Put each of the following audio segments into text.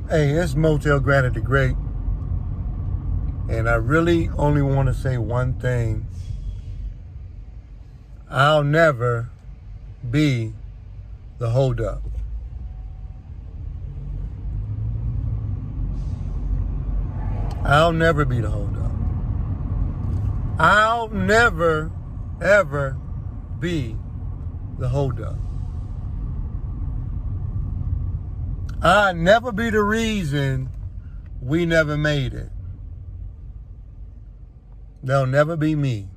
Hey, it's Motell Granite the Great, and I really only want to say one thing. I'll never be the holdup. I'll never be the holdup. I'll never, ever be the holdup. I'll never be the reason we never made it. There'll never be me.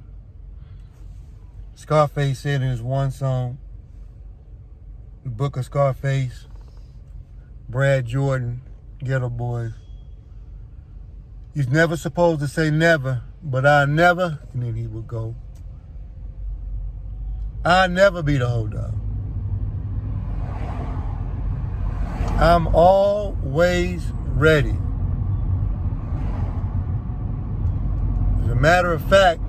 Scarface said in his one song, the Book of Scarface, Brad Jordan, Ghetto Boys. He's never supposed to say never, but I never, and then he would go. I'll never be the holdup. I'm always ready. As a matter of fact,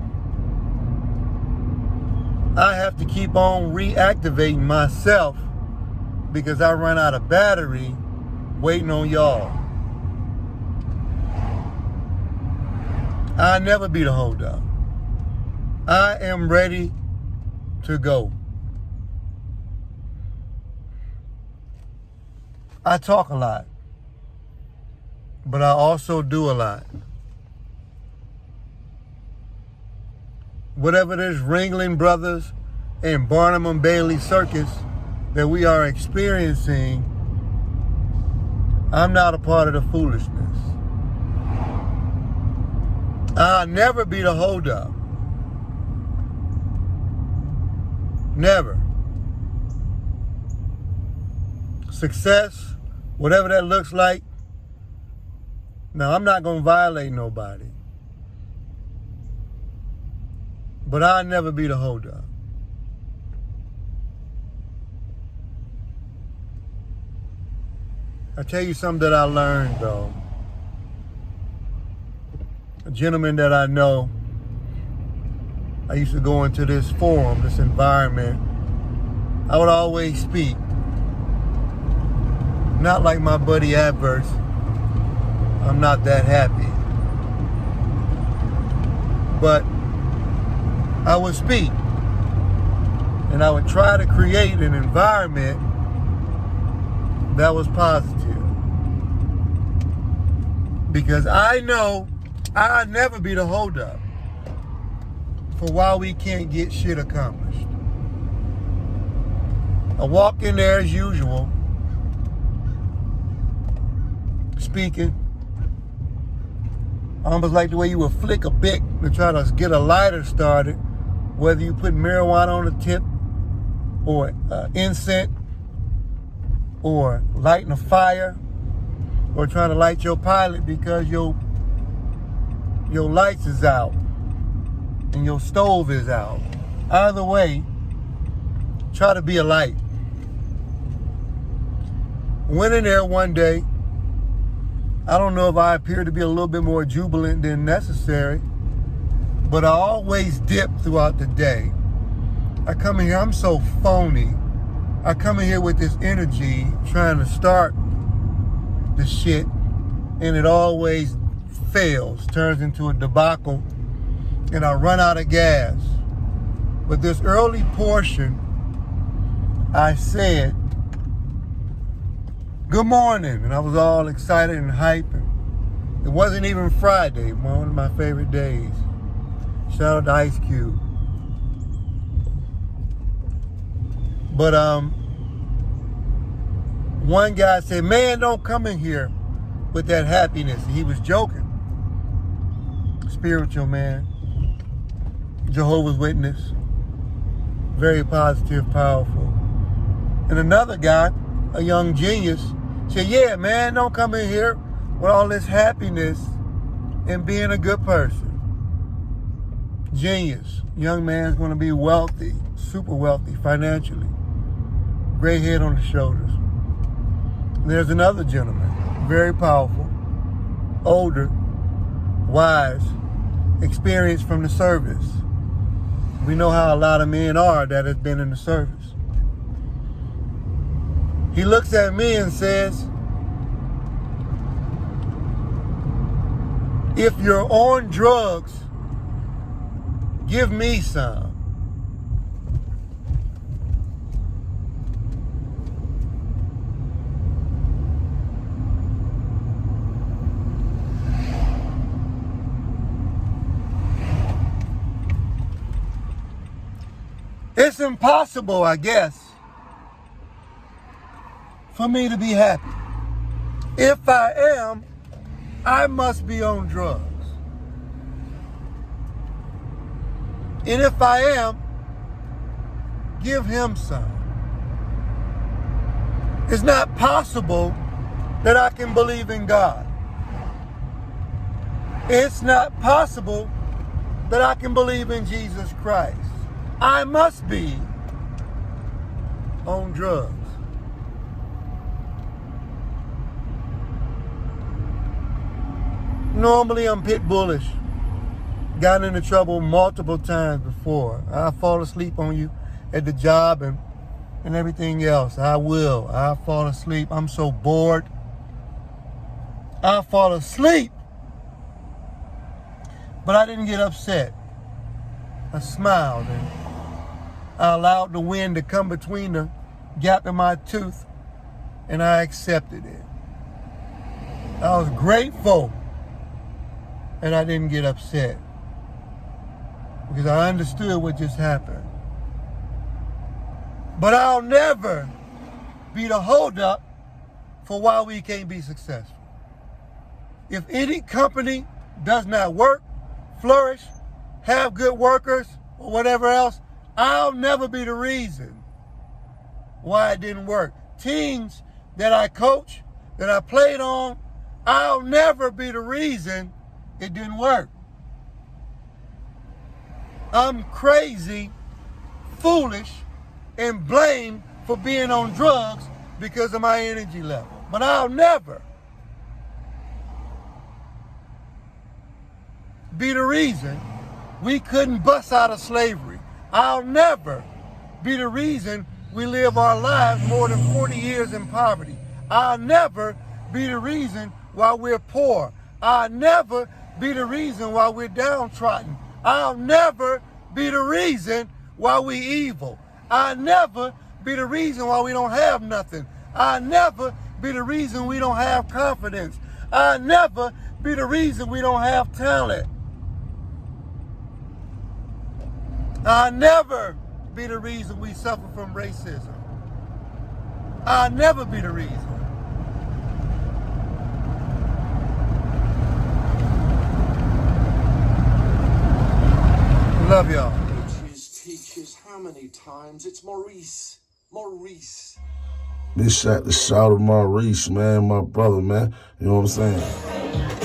I have to keep on reactivating myself because I run out of battery waiting on y'all. I'll never be the holdup. I am ready to go. I talk a lot, but I also do a lot. Whatever this Ringling Brothers and Barnum and Bailey circus that we are experiencing, I'm not a part of the foolishness. I'll never be the holdup. Never. Success, whatever that looks like. Now, I'm not going to violate nobody. But I'll never be the holdup. I'll tell you something that I learned, though. A gentleman that I know, I used to go into this forum, this environment. I would always speak. Not like my buddy Adverse. I'm not that happy. But I would speak. And I would try to create an environment that was positive. Because I know I'll never be the holdup for why we can't get shit accomplished. I walk in there as usual, speaking. Almost like the way you would flick a bic to try to get a lighter started, whether you put marijuana on the tip or incense or lighting a fire or trying to light your pilot because your lights is out and your stove is out. Either way, try to be a light. Went in there one day. I don't know if I appear to be a little bit more jubilant than necessary, but I always dip throughout the day. I come in here, I'm so phony. I come in here with this energy trying to start the shit, and it always fails, turns into a debacle, and I run out of gas. But this early portion, I said, good morning, and I was all excited and hyping. It wasn't even Friday, one of my favorite days. Shout out to Ice Cube. But one guy said, man, don't come in here with that happiness. He was joking. Spiritual man. Jehovah's Witness. Very positive, powerful. And another guy, a young genius, said, yeah, man, don't come in here with all this happiness and being a good person. Genius. Young man's going to be wealthy, super wealthy financially. Gray head on the shoulders. And there's another gentleman, very powerful, older, wise, experienced from the service. We know how a lot of men are that has been in the service. He looks at me and says, If you're on drugs, give me some. It's impossible, I guess, for me to be happy. If I am, I must be on drugs. And if I am, give him some. It's not possible that I can believe in God. It's not possible that I can believe in Jesus Christ. I must be on drugs. Normally I'm pit bullish. Gotten into trouble multiple times before. I fall asleep on you at the job and everything else. I will. I fall asleep. I'm so bored. I fall asleep. But I didn't get upset. I smiled and I allowed the wind to come between the gap in my tooth and I accepted it. I was grateful and I didn't get upset because I understood what just happened. But I'll never be the holdup for why we can't be successful. If any company does not work, flourish, have good workers, or whatever else, I'll never be the reason why it didn't work. Teams that I coach, that I played on, I'll never be the reason it didn't work. I'm crazy, foolish, and blamed for being on drugs because of my energy level. But I'll never be the reason we couldn't bust out of slavery. I'll never be the reason we live our lives more than 40 years in poverty. I'll never be the reason why we're poor. I'll never be the reason why we're downtrodden. I'll never be the reason why we evil. I'll never be the reason why we don't have nothing. I'll never be the reason we don't have confidence. I'll never be the reason we don't have talent. I'll never be the reason we suffer from racism. I'll never be the reason. Love y'all. Teachers, how many times? It's Maurice. This shot the shout of Maurice, man, my brother, man. You know what I'm saying?